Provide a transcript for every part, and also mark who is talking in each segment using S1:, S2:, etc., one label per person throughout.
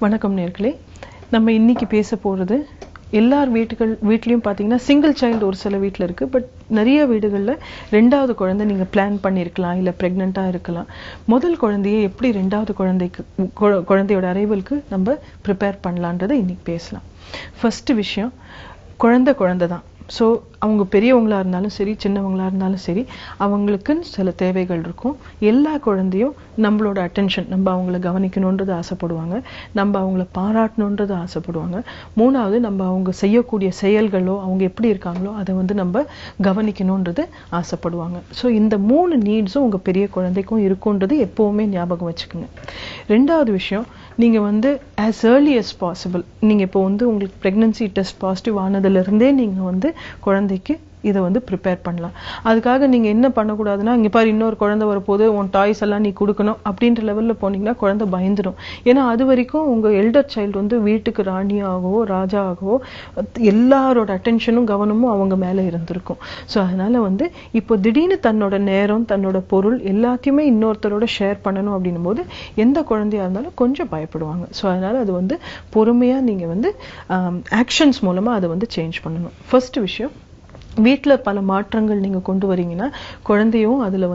S1: வணக்கம் நேயர்களே. நம்ம இன்னைக்கு பேச போறது எல்லார் வீட்லயும் பாத்தீங்கன்னா சிங்கிள் சைல்டு ஒரு சில வீட்ல இருக்கு. பட் நிறைய வீடுகள்ல ரெண்டாவது குழந்தை நீங்க பிளான் பண்ணிருக்கலாம், இல்ல பிரெக்னெண்டா இருக்கலாம். முதல் குழந்தையை எப்படி ரெண்டாவது குழந்தையோட அரைவலுக்கு நம்ம ப்ரிப்பேர் பண்ணலான்றதை இன்னைக்கு பேசலாம். ஃபர்ஸ்ட் விஷயம், குழந்தை தான். ஸோ அவங்க பெரியவங்களா இருந்தாலும் சரி, சின்னவங்களா இருந்தாலும் சரி, அவங்களுக்குன்னு சில தேவைகள் இருக்கும். எல்லா குழந்தையும் நம்மளோட அட்டென்ஷன், நம்ம அவங்கள கவனிக்கணுன்றது ஆசைப்படுவாங்க, நம்ம அவங்கள பாராட்டணுன்றது ஆசைப்படுவாங்க. மூணாவது, நம்ம அவங்க செய்யக்கூடிய செயல்களோ அவங்க எப்படி இருக்காங்களோ அதை நம்ம கவனிக்கணுன்றது ஆசைப்படுவாங்க. ஸோ இந்த 3 நீட்ஸும் உங்க பெரிய குழந்தைக்கும் இருக்குன்றது எப்பவுமே ஞாபகம் வச்சுக்கோங்க. ரெண்டாவது விஷயம், நீங்க as early as possible, நீங்க இப்போ உங்களுக்கு பிரெக்னன்சி டெஸ்ட் பாசிட்டிவ் ஆனதுல இருந்தே நீங்க குழந்தைக்கு இதை ப்ரிப்பேர் பண்ணலாம். அதுக்காக நீங்க என்ன பண்ணக்கூடாதுன்னா, இங்க பாரு இன்னொரு குழந்தை வரப்போது, உன் டாய்ஸ் எல்லாம் நீ கொடுக்கணும் அப்படின்ற லெவல்ல போனீங்கன்னா குழந்தை பயந்துடும். ஏன்னா அது வரைக்கும் உங்க எல்டர் சைல்டு வீட்டுக்கு ராணியாகவோ ராஜாகவோ எல்லாரோட அட்டென்ஷனும் கவனமும் அவங்க மேல இருந்திருக்கும். ஸோ அதனால இப்போ திடீர்னு தன்னோட நேரம், தன்னோட பொருள் எல்லாத்தையுமே இன்னொருத்தரோட ஷேர் பண்ணணும் அப்படின்னும் போது எந்த குழந்தையா இருந்தாலும் கொஞ்சம் பயப்படுவாங்க. ஸோ அதனால அது பொறுமையா நீங்க ஆக்ஷன்ஸ் மூலமா அதை சேஞ்ச் பண்ணணும். ஃபர்ஸ்ட் விஷயம், வீட்டுல பல மாற்றங்கள் நீங்க கொண்டு வரீங்கன்னா குழந்தையும் அதுல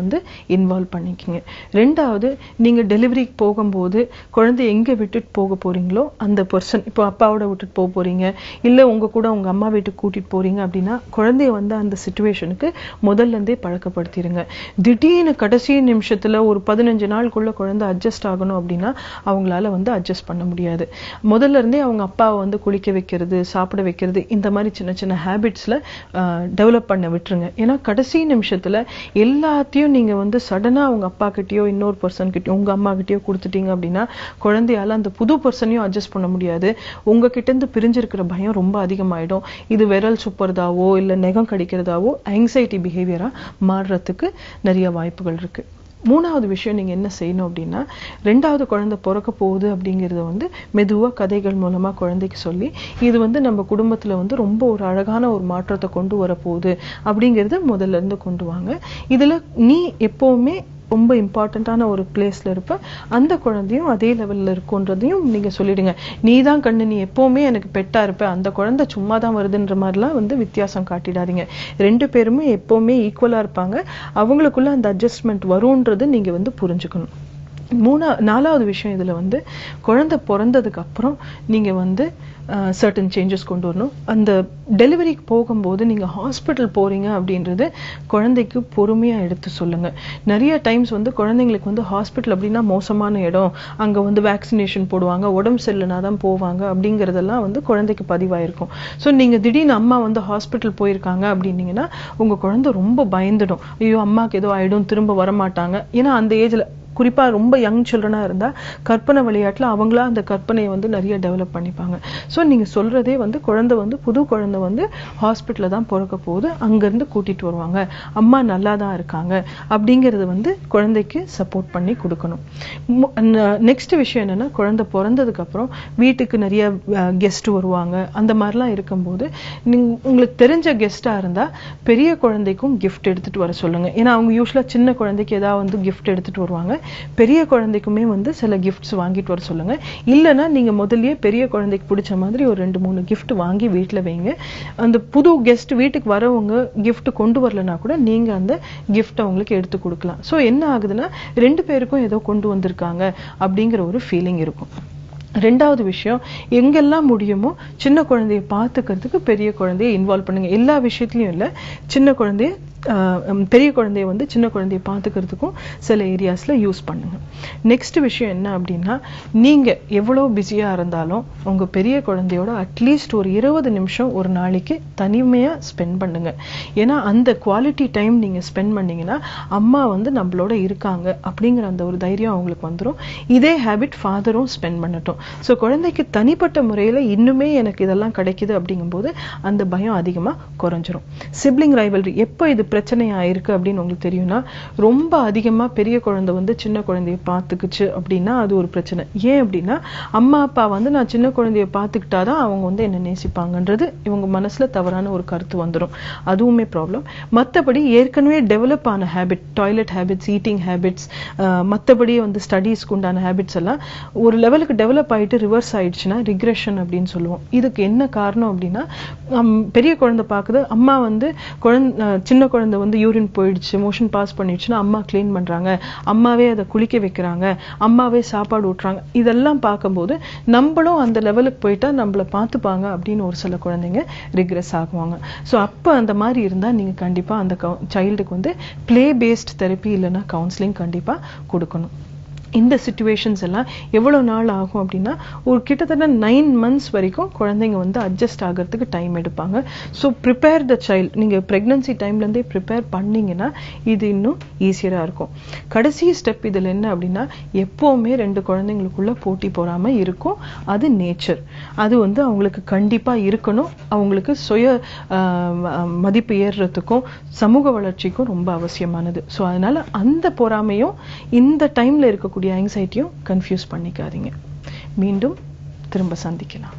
S1: இன்வால்வ் பண்ணிக்கிங்க. ரெண்டாவது, நீங்க டெலிவரிக்கு போகும்போது குழந்தை எங்க விட்டுட்டு போக போறீங்களோ அந்த பர்சன், இப்போ அப்பாவோட விட்டுட்டு போக போறீங்க, இல்ல உங்க கூட உங்க அம்மா வீட்டுக்கு கூட்டிட்டு போறீங்க அப்படின்னா குழந்தைய அந்த சிச்சுவேஷனுக்கு முதல்ல இருந்தே பழக்கப்படுத்திடுங்க. திடீர்னு கடைசி நிமிஷத்துல ஒரு 15 நாளுக்குள்ள குழந்தை அட்ஜஸ்ட் ஆகணும் அப்படின்னா அவங்களால அட்ஜஸ்ட் பண்ண முடியாது. முதல்ல இருந்தே அவங்க அப்பாவை குளிக்க வைக்கிறது, சாப்பிட வைக்கிறது, இந்த மாதிரி சின்ன சின்ன ஹேபிட்ஸ்ல டெவலப் பண்ண விட்டுருங்க. ஏன்னா கடைசி நிமிஷத்துல எல்லாத்தையும் நீங்க சடனா உங்க அப்பா கிட்டயோ இன்னொரு பர்சன் கிட்டயோ உங்க அம்மா கிட்டயோ கொடுத்துட்டீங்க அப்படின்னா குழந்தையால அந்த புது பர்சனையும் அட்ஜஸ்ட் பண்ண முடியாது. உங்ககிட்ட இருந்து பிரிஞ்சிருக்கிற பயம் ரொம்ப அதிகமாயிடும். இது விரல் சுப்புறதாவோ இல்ல நெகம் கடிக்கிறதாவோ ஆங்ஸைட்டி பிஹேவியரா மாறுறதுக்கு நிறைய வாய்ப்புகள் இருக்கு. மூணாவது விஷயம், நீங்க என்ன செய்யணும் அப்படின்னா, ரெண்டாவது குழந்தை பிறக்க போகுது அப்படிங்கறத மெதுவா கதைகள் மூலமா குழந்தைக்கு சொல்லி, இது நம்ம குடும்பத்துல ரொம்ப ஒரு அழகான ஒரு மாற்றத்தை கொண்டு வர போகுது அப்படிங்கறது முதல்ல இருந்து கொண்டு வாங்க. இதுல நீ எப்பவுமே ரொம்ப இம்பார்ட்டன்டான ஒரு பிளேஸ்ல இருப்ப, அந்த குழந்தையும் அதே லெவல்ல இருக்குன்றதையும் நீங்க சொல்லிடுங்க. நீதான் கண்ணு, நீ எப்பவுமே எனக்கு பெட்டா இருப்ப, அந்த குழந்தை சும்மா தான் வருதுன்ற மாதிரிலாம் வித்தியாசம் காட்டிடாதீங்க. 2 பேருமே எப்பவுமே ஈக்குவலா இருப்பாங்க. அவங்களுக்குள்ள அந்த அட்ஜஸ்ட்மெண்ட் வரும்ன்றது நீங்க புரிஞ்சுக்கணும். நாலாவது விஷயம், இதுல குழந்தை பிறந்ததுக்கு அப்புறம் நீங்க சர்டன் சேஞ்சஸ் கொண்டு வரணும். அந்த டெலிவரிக்கு போகும்போது நீங்க ஹாஸ்பிட்டல் போறீங்க அப்படின்றது குழந்தைக்கு பொறுமையா எடுத்து சொல்லுங்க. நிறைய டைம்ஸ் குழந்தைங்களுக்கு ஹாஸ்பிட்டல் அப்படின்னா மோசமான இடம், அங்க வேக்சினேஷன் போடுவாங்க, உடம்பு சரியில்லைனா தான் போவாங்க அப்படிங்கறதெல்லாம் குழந்தைக்கு பதிவாயிருக்கும். ஸோ நீங்க திடீர்னு அம்மா ஹாஸ்பிட்டல் போயிருக்காங்க அப்படின்னீங்கன்னா உங்க குழந்தை ரொம்ப பயந்துடும். ஐயோ அம்மாக்கு ஏதோ ஆயிடும், திரும்ப வரமாட்டாங்க. ஏன்னா அந்த ஏஜ்ல குறிப்பா ரொம்ப யங் சில்ட்ரனா இருந்தா கற்பனை விளையாட்டுல அவங்களா அந்த கற்பனையை நிறைய டெவலப் பண்ணிப்பாங்க. ஸோ நீங்க சொல்றதே குழந்தை புது குழந்தை ஹாஸ்பிட்டல்ல தான் பிறக்க போகுது, அங்க இருந்து கூட்டிட்டு வருவாங்க, அம்மா நல்லா தான் இருக்காங்க அப்படிங்கறது குழந்தைக்கு சப்போர்ட் பண்ணி கொடுக்கணும். நெக்ஸ்ட் விஷயம் என்னன்னா, குழந்தை பிறந்ததுக்கு அப்புறம் வீட்டுக்கு நிறைய கெஸ்ட் வருவாங்க. அந்த மாதிரிலாம் இருக்கும்போது உங்களுக்கு தெரிஞ்ச கெஸ்டா இருந்தா பெரிய குழந்தைக்கும் கிஃப்ட் எடுத்துட்டு வர சொல்லுங்க. ஏன்னா அவங்க யூஸ்வலா சின்ன குழந்தைக்கு ஏதாவது கிஃப்ட் எடுத்துட்டு வருவாங்க. பெரிய குழந்தைக்குமே சில கிஃப்ட்ஸ் வாங்கிட்டு வர சொல்லுங்க. இல்லைன்னா நீங்க முதல்லயே பெரிய குழந்தைக்கு பிடிச்ச மாதிரி ஒரு 2-3 கிஃப்ட் வாங்கி வீட்டுல வைங்க. அந்த புது கெஸ்ட் வீட்டுக்கு வரவங்க கிஃப்ட் கொண்டு வரலன்னா கூட நீங்க அந்த கிஃப்ட் அவங்களுக்கு எடுத்து கொடுக்கலாம். சோ என்ன ஆகுதுன்னா 2 பேருக்கும் ஏதோ கொண்டு வந்திருக்காங்க அப்படிங்கிற ஒரு ஃபீலிங் இருக்கும். ரெண்டாவது விஷயம், எங்கெல்லாம் முடியுமோ சின்ன குழந்தைய பாத்துக்கிறதுக்கு பெரிய குழந்தைய இன்வால்வ் பண்ணுங்க. எல்லா விஷயத்திலயும் இல்ல, சின்ன குழந்தைய பெரிய குழந்தைய சின்ன குழந்தைய பாத்துக்கிறதுக்கும் சில ஏரியாஸ்ல யூஸ் பண்ணுங்க. நெக்ஸ்ட் விஷயம் என்ன அப்படின்னா, நீங்க எவ்வளவு பிஸியா இருந்தாலும் உங்க பெரிய குழந்தையோட அட்லீஸ்ட் ஒரு 20 நிமிஷம் ஒரு நாளைக்கு தனிமையா ஸ்பெண்ட் பண்ணுங்க. ஏன்னா அந்த குவாலிட்டி டைம் நீங்க ஸ்பெண்ட் பண்ணீங்கன்னா அம்மா நம்மளோட இருக்காங்க அப்படிங்கிற அந்த ஒரு தைரியம் அவங்களுக்கு வந்துடும். இதே ஹேபிட் ஃபாதரும் ஸ்பெண்ட் பண்ணட்டும். ஸோ குழந்தைக்கு தனிப்பட்ட முறையில இன்னுமே எனக்கு இதெல்லாம் கிடைக்குது அப்படிங்கும்போது அந்த பயம் அதிகமா குறைஞ்சிரும். சிப்ளிங் ரைவல்ரி, எப்போ இது பிரச்சனையா இருக்கு அப்படின்னு உங்களுக்கு தெரியும்னா, ரொம்ப அதிகமா பெரிய குழந்தை வந்து சின்ன குழந்தைய பார்த்துக்குச்சு அப்படின்னா அது ஒரு பிரச்சனை. ஏன் அப்படின்னா அம்மா அப்பா வந்து நான் சின்ன குழந்தைய பார்த்துக்கிட்டாதான் அவங்க வந்து என்ன நேசிப்பாங்கன்றது இவங்க மனசுல தவறான ஒரு கருத்து வந்துடும். அதுவுமே ப்ராப்ளம். மற்றபடி ஏற்கனவே டெவலப் ஆன habit, toilet habits, eating habits, மற்றபடி வந்து ஸ்டடீஸ்க்கு உண்டான ஹேபிட்ஸ் எல்லாம் ஒரு லெவலுக்கு டெவலப் ஆயிட்டு ரிவர்ஸ் ஆயிடுச்சுன்னா ரிக்ரெஷன் அப்படின்னு சொல்லுவோம். இதுக்கு என்ன காரணம் அப்படின்னா, பெரிய குழந்தை பார்க்குது, அம்மா வந்து சின்ன குழந்தை வந்து யூரின் போயிடுச்சு, மோஷன் பாஸ் பண்ணிடுச்சுன்னா அம்மா கிளீன் பண்றாங்க, அம்மாவே அதை குளிக்க வைக்கிறாங்க, அம்மாவே சாப்பாடு ஊட்டுறாங்க. இதெல்லாம் பார்க்கும்போது நம்மளும் அந்த லெவலுக்கு போயிட்டா நம்மள பார்த்துப்பாங்க அப்படின்னு ஒரு சில குழந்தைங்க ரிக்ரெஸ் ஆகுவாங்க. ஸோ அப்போ அந்த மாதிரி இருந்தா நீங்க கண்டிப்பா அந்த சைல்டுக்கு வந்து பிளே பேஸ்ட் தெரப்பி இல்லைன்னா கவுன்சிலிங் கண்டிப்பா கொடுக்கணும். இந்த சிச்சுவேஷன்ஸ் எல்லாம் எவ்வளவு நாள் ஆகும் அப்படின்னா, ஒரு கிட்டத்தட்ட 9 months வரைக்கும் குழந்தைங்க வந்து அட்ஜஸ்ட் ஆகிறதுக்கு டைம் எடுப்பாங்க. So prepare the child. நீங்க பிரெக்னன்சி டைம்லேருந்தே ப்ரிப்பேர் பண்ணீங்கன்னா இது இன்னும் ஈஸியரா இருக்கும். கடைசி ஸ்டெப் இதில் என்ன அப்படின்னா, எப்பவுமே 2 குழந்தைங்களுக்குள்ள போட்டி போறாம இருக்கும். அது நேச்சர். அது வந்து அவங்களுக்கு கண்டிப்பா இருக்கணும். அவங்களுக்கு சுய மதிப்பு ஏறுறதுக்கும் சமூக வளர்ச்சிக்கும் ரொம்ப அவசியமானது. ஸோ அதனால அந்த பொறாமையும் இந்த டைம்ல இருக்கக்கூடிய ஆங்ஸைட்டியும் கன்ஃபியூஸ் பண்ணிக்காதீங்க. மீண்டும் திரும்ப சந்திக்கலாம்.